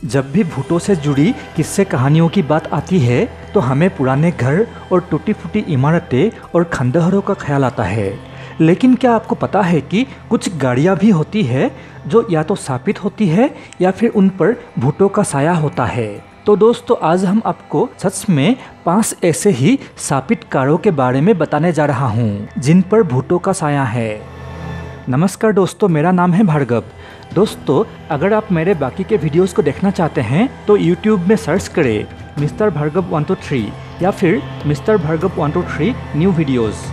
जब भी भूतों से जुड़ी किस्से कहानियों की बात आती है तो हमें पुराने घर और टूटी फूटी इमारतें और खंडहरों का ख्याल आता है। लेकिन क्या आपको पता है कि कुछ गाड़ियाँ भी होती है जो या तो शापित होती है या फिर उन पर भूतों का साया होता है। तो दोस्तों, आज हम आपको सच में 5 ऐसे ही शापित कारों के बारे में बताने जा रहा हूँ जिन पर भूतों का साया है। नमस्कार दोस्तों, मेरा नाम है भार्गव। दोस्तों, अगर आप मेरे बाकी के वीडियोस को देखना चाहते हैं तो YouTube में सर्च करें मिस्टर भार्गव 123 या फिर मिस्टर भार्गव 123 न्यू वीडियोस,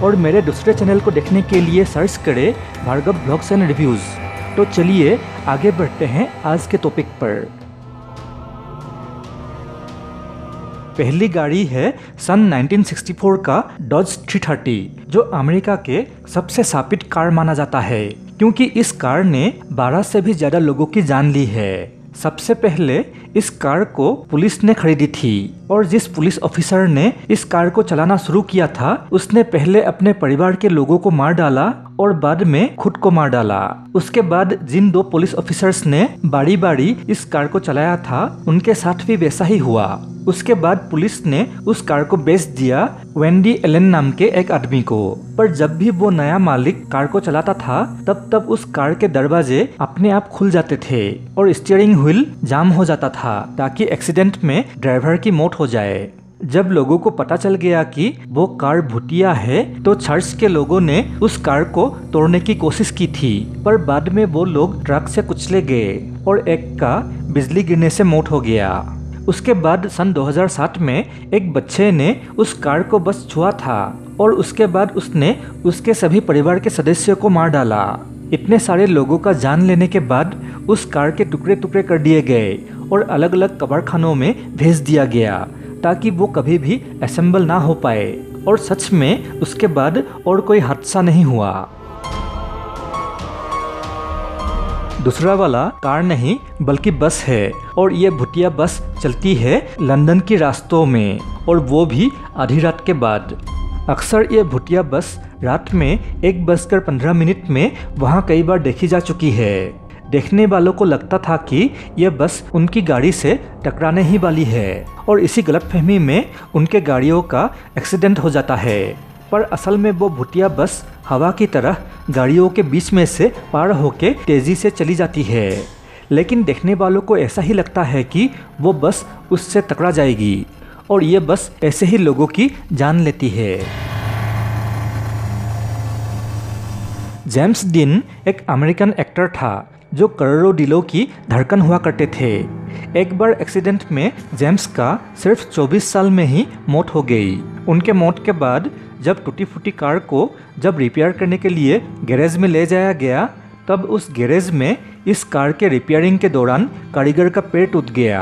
और मेरे दूसरे चैनल को देखने के लिए सर्च करें भार्गव ब्लॉग्स एंड रिव्यूज़। तो चलिए आगे बढ़ते हैं आज के टॉपिक पर। पहली गाड़ी है सन 1964 का डॉज 330, जो अमेरिका के सबसे शापित कार माना जाता है क्योंकि इस कार ने 12 से भी ज़्यादा लोगों की जान ली है। सबसे पहले इस कार को पुलिस ने खरीदी थी और जिस पुलिस ऑफिसर ने इस कार को चलाना शुरू किया था उसने पहले अपने परिवार के लोगों को मार डाला और बाद में खुद को मार डाला। उसके बाद जिन 2 पुलिस ऑफिसर्स ने बारी बारी इस कार को चलाया था उनके साथ भी वैसा ही हुआ। उसके बाद पुलिस ने उस कार को बेच दिया वेंडी एलन नाम के एक आदमी को। पर जब भी वो नया मालिक कार को चलाता था तब उस कार के दरवाजे अपने आप खुल जाते थे और स्टीयरिंग व्हील जाम हो जाता था ताकि एक्सीडेंट में ड्राइवर की मौत हो जाए। जब लोगों को पता चल गया कि वो कार भूतिया है तो चर्च के लोगों ने उस कार को तोड़ने की कोशिश की थी, पर बाद में वो लोग ट्रक से कुचले गए और एक का बिजली गिरने से मौत हो गया। उसके बाद सन 2007 में एक बच्चे ने उस कार को बस छुआ था और उसके बाद उसने उसके सभी परिवार के सदस्यों को मार डाला। इतने सारे लोगों का जान लेने के बाद उस कार के टुकड़े टुकड़े कर दिए गए और अलग अलग कब्रखानों में भेज दिया गया ताकि वो कभी भी असेंबल ना हो पाए। और सच में उसके बाद और कोई हादसा नहीं हुआ। दूसरा वाला कार नहीं बल्कि बस है और ये भूतिया बस चलती है लंदन के रास्तों में, और वो भी आधी रात के बाद। अक्सर ये भूतिया बस रात में 1:15 में वहाँ कई बार देखी जा चुकी है। देखने वालों को लगता था कि यह बस उनकी गाड़ी से टकराने ही वाली है और इसी गलतफहमी में उनके गाड़ियों का एक्सीडेंट हो जाता है। पर असल में वो भूतिया बस हवा की तरह गाड़ियों के बीच में से पार होके तेजी से चली जाती है, लेकिन देखने वालों को ऐसा ही लगता है कि वो बस उससे टकरा जाएगी और ये बस ऐसे ही लोगों की जान लेती है। जेम्स डीन एक अमेरिकन एक्टर था जो करोड़ों दिलों की धड़कन हुआ करते थे। एक बार एक्सीडेंट में जेम्स का सिर्फ 24 साल में ही मौत हो गई। उनके मौत के बाद जब टूटी फूटी कार को जब रिपेयर करने के लिए गैरेज में ले जाया गया तब उस गैरेज में इस कार के रिपेयरिंग के दौरान कारीगर का पैर टूट गया।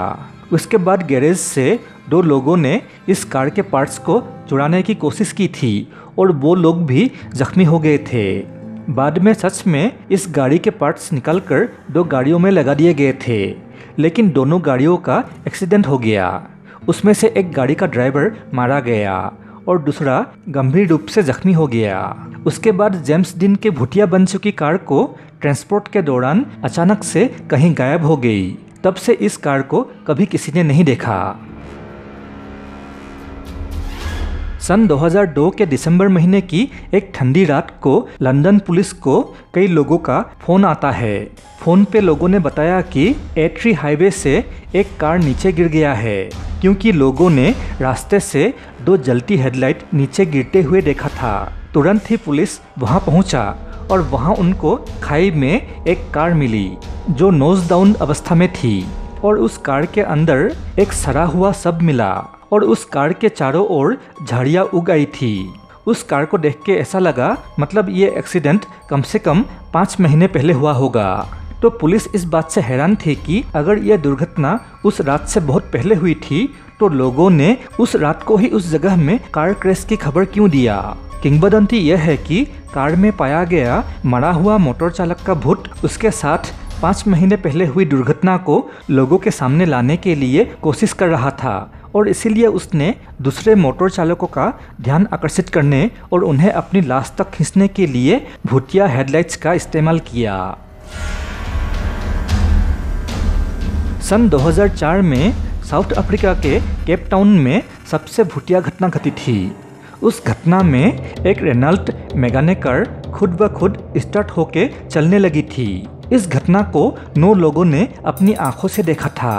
उसके बाद गैरेज से 2 लोगों ने इस कार के पार्ट्स को चुराने की कोशिश की थी और वो लोग भी जख्मी हो गए थे। बाद में सच में इस गाड़ी के पार्ट्स निकालकर 2 गाड़ियों में लगा दिए गए थे, लेकिन दोनों गाड़ियों का एक्सीडेंट हो गया। उसमें से एक गाड़ी का ड्राइवर मारा गया और दूसरा गंभीर रूप से जख्मी हो गया। उसके बाद जेम्स डीन के भूतिया बन चुकी कार को ट्रांसपोर्ट के दौरान अचानक से कहीं गायब हो गई। तब से इस कार को कभी किसी ने नहीं देखा। सन 2002 के दिसंबर महीने की एक ठंडी रात को लंदन पुलिस को कई लोगों का फोन आता है। फोन पे लोगों ने बताया कि A3 हाईवे से एक कार नीचे गिर गया है क्योंकि लोगों ने रास्ते से 2 जलती हेडलाइट नीचे गिरते हुए देखा था। तुरंत ही पुलिस वहां पहुंचा और वहां उनको खाई में एक कार मिली जो नोज डाउन अवस्था में थी और उस कार के अंदर एक सड़ा हुआ शव मिला और उस कार के चारों ओर झाड़ियाँ उग आई थी। उस कार को देख के ऐसा लगा मतलब ये एक्सीडेंट कम से कम 5 महीने पहले हुआ होगा। तो पुलिस इस बात से हैरान थी कि अगर यह दुर्घटना उस रात से बहुत पहले हुई थी तो लोगों ने उस रात को ही उस जगह में कार क्रैश की खबर क्यों दिया। किंवदंती यह है कि कार में पाया गया मरा हुआ मोटर चालक का भूत उसके साथ 5 महीने पहले हुई दुर्घटना को लोगों के सामने लाने के लिए कोशिश कर रहा था और इसीलिए उसने दूसरे मोटर चालकों का ध्यान आकर्षित करने और उन्हें अपनी लाश तक खींचने के लिए भूतिया हेडलाइट्स का इस्तेमाल किया। सन 2004 में साउथ अफ्रीका के केप टाउन में सबसे भूतिया घटना घटी थी। उस घटना में एक रेनाल्ट मेगाने कार खुद ब खुद स्टार्ट होके चलने लगी थी। इस घटना को 9 लोगों ने अपनी आंखों से देखा था,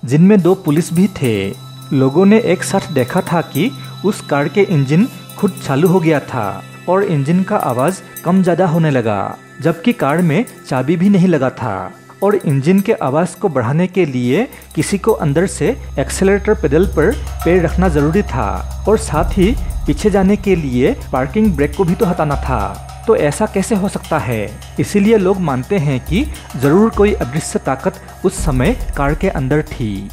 जिनमें 2 पुलिस भी थे। लोगों ने एक साथ देखा था कि उस कार के इंजन खुद चालू हो गया था और इंजन का आवाज़ कम ज़्यादा होने लगा, जबकि कार में चाबी भी नहीं लगा था। और इंजन के आवाज़ को बढ़ाने के लिए किसी को अंदर से एक्सेलरेटर पेडल पर पैर रखना ज़रूरी था और साथ ही पीछे जाने के लिए पार्किंग ब्रेक को भी तो हटाना था। तो ऐसा कैसे हो सकता है? इसीलिए लोग मानते हैं कि ज़रूर कोई अदृश्य ताकत उस समय कार के अंदर थी।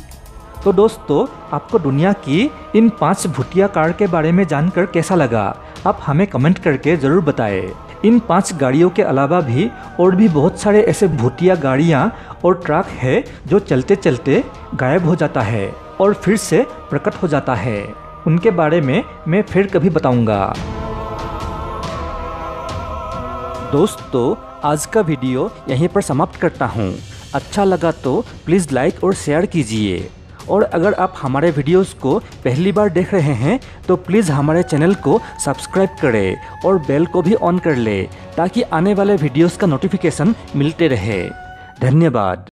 तो दोस्तों, आपको दुनिया की इन 5 भूतिया कार के बारे में जानकर कैसा लगा? आप हमें कमेंट करके ज़रूर बताएं। इन 5 गाड़ियों के अलावा भी और भी बहुत सारे ऐसे भूतिया गाड़ियाँ और ट्रक है जो चलते चलते गायब हो जाता है और फिर से प्रकट हो जाता है। उनके बारे में मैं फिर कभी बताऊंगा। दोस्तों, आज का वीडियो यहीं पर समाप्त करता हूँ। अच्छा लगा तो प्लीज़ लाइक और शेयर कीजिए। और अगर आप हमारे वीडियोस को पहली बार देख रहे हैं तो प्लीज़ हमारे चैनल को सब्सक्राइब करें और बेल को भी ऑन कर लें ताकि आने वाले वीडियोस का नोटिफिकेशन मिलते रहे। धन्यवाद।